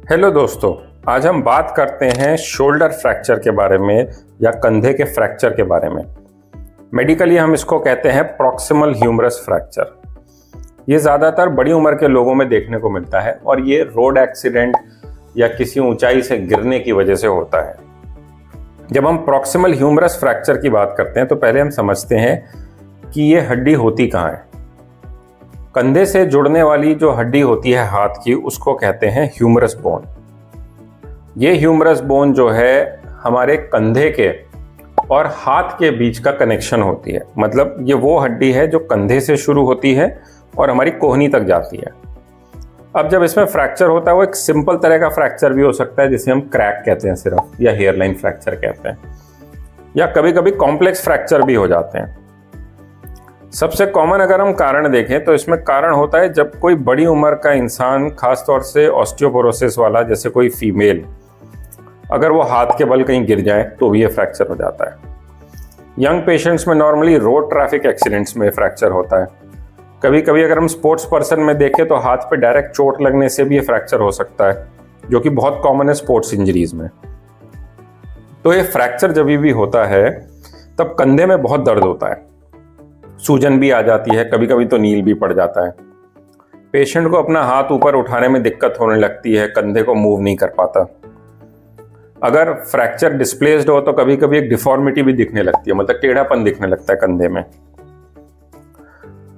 Hello दोस्तों, आज हम बात करते हैं शोल्डर फ्रैक्चर के बारे में या कंधे के फ्रैक्चर के बारे में। मेडिकली हम इसको कहते हैं प्रॉक्सिमल ह्यूमरस फ्रैक्चर। ये ज़्यादातर बड़ी उम्र के लोगों में देखने को मिलता है और ये रोड एक्सीडेंट या किसी ऊंचाई से गिरने की वजह से होता है। जब हम प्रॉक्सिमल ह्यूमरस फ्रैक्चर की बात करते हैं तो पहले हम समझते हैं कि ये हड्डी होती कहाँ है। कंधे से जुड़ने वाली जो हड्डी होती है हाथ की, उसको कहते हैं ह्यूमरस बोन। ये ह्यूमरस बोन जो है हमारे कंधे के और हाथ के बीच का कनेक्शन होती है। मतलब ये वो हड्डी है जो कंधे से शुरू होती है और हमारी कोहनी तक जाती है। अब जब इसमें फ्रैक्चर होता है वो एक सिंपल तरह का फ्रैक्चर भी हो सकता है जिसे हम क्रैक कहते हैं सिर्फ, या हेयरलाइन फ्रैक्चर कहते हैं, या कभी कभी कॉम्प्लेक्स फ्रैक्चर भी हो जाते हैं। सबसे कॉमन अगर हम कारण देखें तो इसमें कारण होता है जब कोई बड़ी उम्र का इंसान, खासतौर से ऑस्टियोपोरोसिस वाला, जैसे कोई फीमेल, अगर वो हाथ के बल कहीं गिर जाए तो भी ये फ्रैक्चर हो जाता है। यंग पेशेंट्स में नॉर्मली रोड ट्रैफिक एक्सीडेंट्स में फ्रैक्चर होता है। कभी कभी अगर हम स्पोर्ट्स पर्सन में देखें तो हाथ पे डायरेक्ट चोट लगने से भी ये फ्रैक्चर हो सकता है, जो कि बहुत कॉमन है स्पोर्ट्स इंजरीज में। तो ये फ्रैक्चर जब भी होता है तब कंधे में बहुत दर्द होता है, सूजन भी आ जाती है, कभी कभी तो नील भी पड़ जाता है। पेशेंट को अपना हाथ ऊपर उठाने में दिक्कत होने लगती है, कंधे को मूव नहीं कर पाता। अगर फ्रैक्चर डिस्प्लेस्ड हो तो कभी कभी एक डिफॉर्मिटी भी दिखने लगती है, मतलब टेढ़ापन दिखने लगता है कंधे में।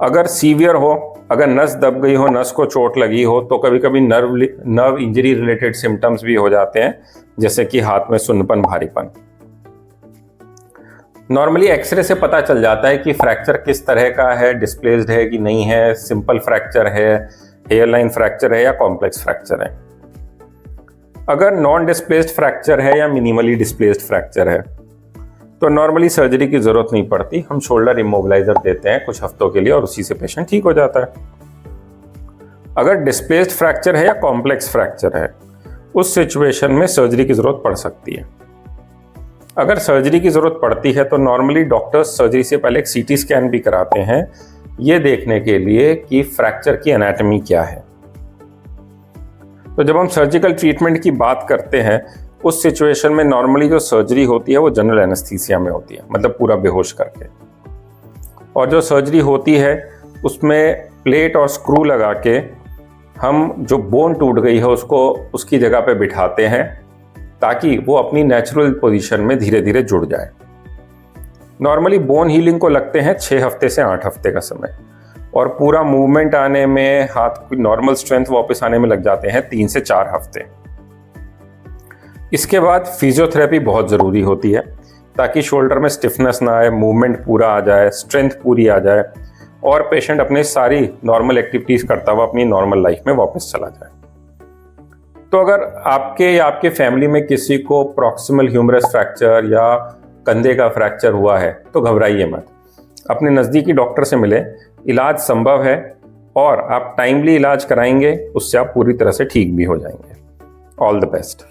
अगर सीवियर हो, अगर नस दब गई हो, नस को चोट लगी हो, तो कभी कभी नर्व इंजरी रिलेटेड सिम्टम्स भी हो जाते हैं, जैसे कि हाथ में सुन्नपन, भारीपन। नॉर्मली एक्सरे से पता चल जाता है कि फ्रैक्चर किस तरह का है, डिस्प्लेस्ड है कि नहीं है, सिंपल फ्रैक्चर है, हेयरलाइन फ्रैक्चर है या कॉम्प्लेक्स फ्रैक्चर है। अगर नॉन डिस्प्लेस्ड फ्रैक्चर है या मिनिमली डिस्प्लेस्ड फ्रैक्चर है तो नॉर्मली सर्जरी की जरूरत नहीं पड़ती। हम शोल्डर इमोबिलाइजर देते हैं कुछ हफ्तों के लिए और उसी से पेशेंट ठीक हो जाता है। अगर डिस्प्लेस्ड फ्रैक्चर है या कॉम्प्लेक्स फ्रैक्चर है, उस सिचुएशन में सर्जरी की जरूरत पड़ सकती है। अगर सर्जरी की जरूरत पड़ती है तो नॉर्मली डॉक्टर्स सर्जरी से पहले एक सीटी स्कैन भी कराते हैं, ये देखने के लिए कि फ्रैक्चर की एनाटॉमी क्या है। तो जब हम सर्जिकल ट्रीटमेंट की बात करते हैं उस सिचुएशन में नॉर्मली जो सर्जरी होती है वो जनरल एनेस्थीसिया में होती है, मतलब पूरा बेहोश करके। और जो सर्जरी होती है उसमें प्लेट और स्क्रू लगा के हम जो बोन टूट गई है उसको उसकी जगह पे बिठाते हैं ताकि वो अपनी नेचुरल पोजीशन में धीरे धीरे जुड़ जाए। नॉर्मली बोन हीलिंग को लगते हैं 6 हफ्ते से 8 हफ्ते का समय, और पूरा मूवमेंट आने में, हाथ की नॉर्मल स्ट्रेंथ वापस आने में लग जाते हैं 3 से 4 हफ्ते। इसके बाद फिजियोथेरेपी बहुत ज़रूरी होती है ताकि शोल्डर में स्टिफनेस ना आए, मूवमेंट पूरा आ जाए, स्ट्रेंथ पूरी आ जाए और पेशेंट अपने सारी नॉर्मल एक्टिविटीज़ करता हुआ अपनी नॉर्मल लाइफ में वापस चला जाए। तो अगर आपके या आपके फैमिली में किसी को प्रॉक्सिमल ह्यूमरस फ्रैक्चर या कंधे का फ्रैक्चर हुआ है तो घबराइए मत, अपने नज़दीकी डॉक्टर से मिले। इलाज संभव है और आप टाइमली इलाज कराएंगे, उससे आप पूरी तरह से ठीक भी हो जाएंगे। All the best.